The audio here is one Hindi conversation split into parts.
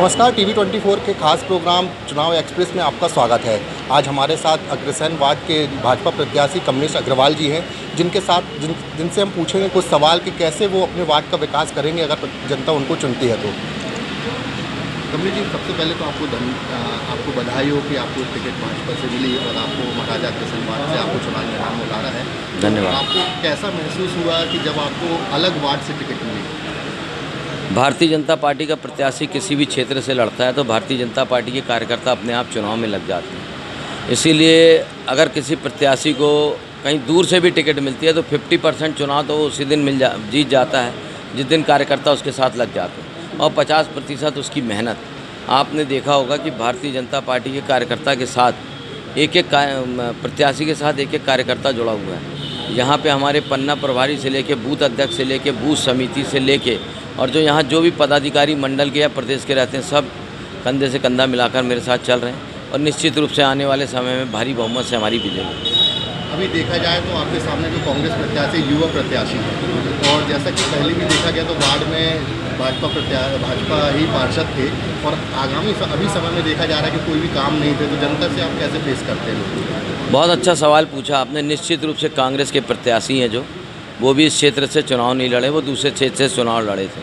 नमस्कार, टीवी 24 के खास प्रोग्राम चुनाव एक्सप्रेस में आपका स्वागत है। आज हमारे साथ अग्रसेन वार्ड के भाजपा प्रत्याशी कमलेश अग्रवाल जी हैं, जिनसे हम पूछेंगे कुछ सवाल कि कैसे वो अपने वार्ड का विकास करेंगे अगर जनता उनको चुनती है तो। कमलेश जी, सबसे पहले तो आपको बधाई हो कि आपको टिकट भाजपा से मिली और आपको महाराजा अग्रसेन वार्ड से आपको चुनाव मैदान में उतारा है। धन्यवाद। आपको कैसा महसूस हुआ कि जब आपको अलग वार्ड से टिकट मिली? भारतीय जनता पार्टी का प्रत्याशी किसी भी क्षेत्र से लड़ता है तो भारतीय जनता पार्टी के कार्यकर्ता अपने आप चुनाव में लग जाते हैं। इसीलिए अगर किसी प्रत्याशी को कहीं दूर से भी टिकट मिलती है तो 50% चुनाव तो उसी दिन जीत जाता है जिस दिन कार्यकर्ता उसके साथ लग जाते हैं, और 50% उसकी मेहनत। आपने देखा होगा कि भारतीय जनता पार्टी के कार्यकर्ता के साथ एक प्रत्याशी के साथ एक कार्यकर्ता जुड़ा हुआ है। यहाँ पे हमारे पन्ना प्रभारी से लेके बूथ अध्यक्ष से लेके बूथ समिति से लेके और जो यहाँ जो भी पदाधिकारी मंडल के या प्रदेश के रहते हैं, सब कंधे से कंधा मिलाकर मेरे साथ चल रहे हैं और निश्चित रूप से आने वाले समय में भारी बहुमत से हमारी विजय होगी। अभी देखा जाए तो आपके सामने जो कांग्रेस प्रत्याशी युवा प्रत्याशी है, और जैसा कि पहले भी देखा गया तो वार्ड में भाजपा ही पार्षद थे, और अभी समय में देखा जा रहा है कि कोई भी काम नहीं थे, तो जनता से आप कैसे पेश करते हैं? बहुत अच्छा सवाल पूछा आपने। निश्चित रूप से कांग्रेस के प्रत्याशी हैं जो वो भी इस क्षेत्र से चुनाव नहीं लड़े, वो दूसरे क्षेत्र से चुनाव लड़े थे।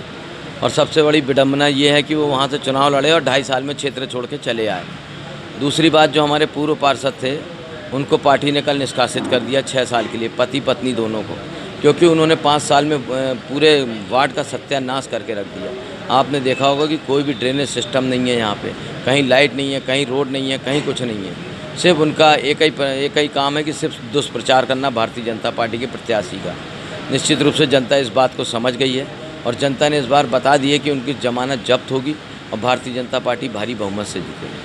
और सबसे बड़ी विडम्बना ये है कि वो वहाँ से चुनाव लड़े और 2.5 साल में क्षेत्र छोड़ के चले आए। दूसरी बात, जो हमारे पूर्व पार्षद थे उनको पार्टी ने कल निष्कासित कर दिया 6 साल के लिए, पति पत्नी दोनों को, क्योंकि उन्होंने 5 साल में पूरे वार्ड का सत्यानाश करके रख दिया। आपने देखा होगा कि कोई भी ड्रेनेज सिस्टम नहीं है यहाँ पे, कहीं लाइट नहीं है, कहीं रोड नहीं है, कहीं कुछ नहीं है। सिर्फ उनका एक ही काम है कि सिर्फ दुष्प्रचार करना भारतीय जनता पार्टी के प्रत्याशी का। निश्चित रूप से जनता इस बात को समझ गई है और जनता ने इस बार बता दी है कि उनकी जमानत जब्त होगी और भारतीय जनता पार्टी भारी बहुमत से जीतेगी।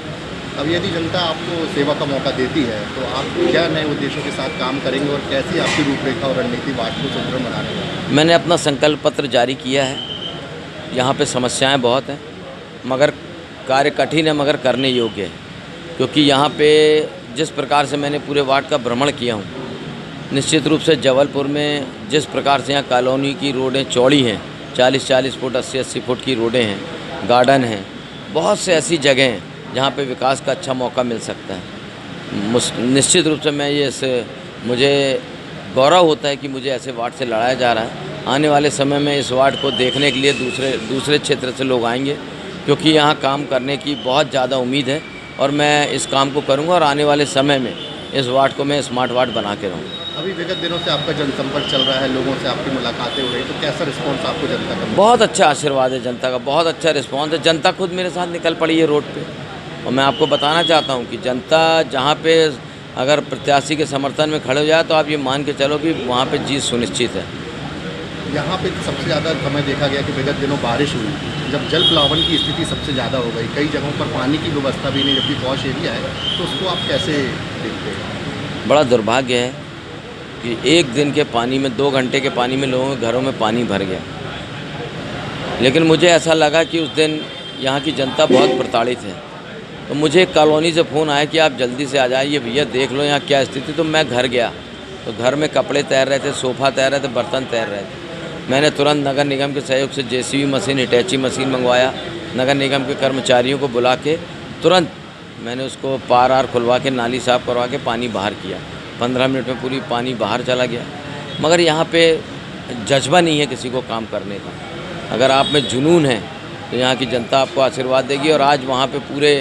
अब यदि जनता आपको सेवा का मौका देती है तो आप क्या नए उद्देश्यों के साथ काम करेंगे और कैसी आपकी रूपरेखा और रणनीति वार्ड को सुदृढ़ बनाने में? मैंने अपना संकल्प पत्र जारी किया है। यहाँ पे समस्याएं बहुत हैं, मगर कार्य कठिन है मगर करने योग्य है, क्योंकि यहाँ पे जिस प्रकार से मैंने पूरे वार्ड का भ्रमण किया हूँ, निश्चित रूप से जबलपुर में जिस प्रकार से यहाँ कॉलोनी की रोडें चौड़ी हैं, 40-40 फुट 80-80 फुट की रोडें हैं, गार्डन हैं, बहुत से ऐसी जगह हैं जहाँ पे विकास का अच्छा मौका मिल सकता है। निश्चित रूप से मुझे गौरव होता है कि मुझे ऐसे वार्ड से लड़ाया जा रहा है। आने वाले समय में इस वार्ड को देखने के लिए दूसरे क्षेत्र से लोग आएंगे, क्योंकि यहाँ काम करने की बहुत ज़्यादा उम्मीद है और मैं इस काम को करूँगा और आने वाले समय में इस वार्ड को मैं स्मार्ट वार्ड बना के रहूँगा। अभी विगत दिनों से आपका जनसंपर्क चल रहा है, लोगों से आपकी मुलाकातें हो रही, तो कैसा रिस्पांस आपको जनता का? बहुत अच्छा आशीर्वाद है जनता का, बहुत अच्छा रिस्पांस है। जनता खुद मेरे साथ निकल पड़ी है रोड पे, और मैं आपको बताना चाहता हूँ कि जनता जहाँ पे अगर प्रत्याशी के समर्थन में खड़े हो जाए तो आप ये मान के चलो कि वहाँ पे जीत सुनिश्चित है। यहाँ पे सबसे ज़्यादा समय देखा गया कि विगत दिनों बारिश हुई, जब जल प्लावन की स्थिति सबसे ज़्यादा हो गई, कई जगहों पर पानी की व्यवस्था भी नहीं, जबकि पॉश एरिया है, तो उसको आप कैसे देखते हैं? बड़ा दुर्भाग्य है कि एक दिन के पानी में, 2 घंटे के पानी में लोगों के घरों में पानी भर गया। लेकिन मुझे ऐसा लगा कि उस दिन यहाँ की जनता बहुत प्रताड़ित है, तो मुझे एक कॉलोनी से फ़ोन आया कि आप जल्दी से आ जाइए भैया, देख लो यहाँ क्या स्थिति। तो मैं घर गया तो घर में कपड़े तैर रहे थे, सोफ़ा तैर रहे थे, बर्तन तैर रहे थे। मैंने तुरंत नगर निगम के सहयोग से JCB मशीन, हिटैची मशीन मंगवाया। नगर निगम के कर्मचारियों को बुला के तुरंत मैंने उसको पार खुलवा के, नाली साफ़ करवा के पानी बाहर किया। 15 मिनट में पूरी पानी बाहर चला गया। मगर यहाँ पे जज्बा नहीं है किसी को काम करने का। अगर आप में जुनून है तो यहाँ की जनता आपको आशीर्वाद देगी। और आज वहाँ पे पूरे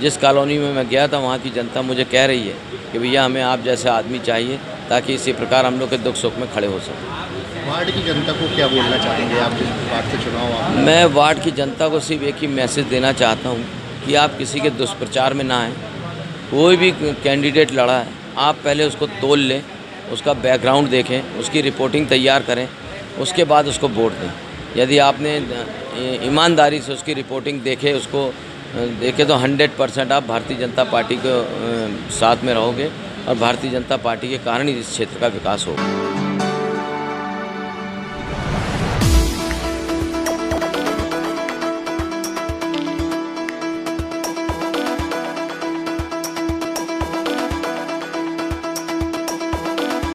जिस कॉलोनी में मैं गया था, वहाँ की जनता मुझे कह रही है कि भैया हमें आप जैसे आदमी चाहिए, ताकि इसी प्रकार हम लोग के दुख सुख में खड़े हो सकें। वार्ड की जनता को क्या बोलना चाहेंगे आप, जिस वार्ड से चुनाव? मैं वार्ड की जनता को सिर्फ एक ही मैसेज देना चाहता हूँ कि आप किसी के दुष्प्रचार में ना आएँ। कोई भी कैंडिडेट लड़ा है, आप पहले उसको तोल लें, उसका बैकग्राउंड देखें, उसकी रिपोर्टिंग तैयार करें, उसके बाद उसको वोट दें। यदि आपने ईमानदारी से उसकी रिपोर्टिंग देखे तो 100% आप भारतीय जनता पार्टी के साथ में रहोगे और भारतीय जनता पार्टी के कारण ही इस क्षेत्र का विकास होगा।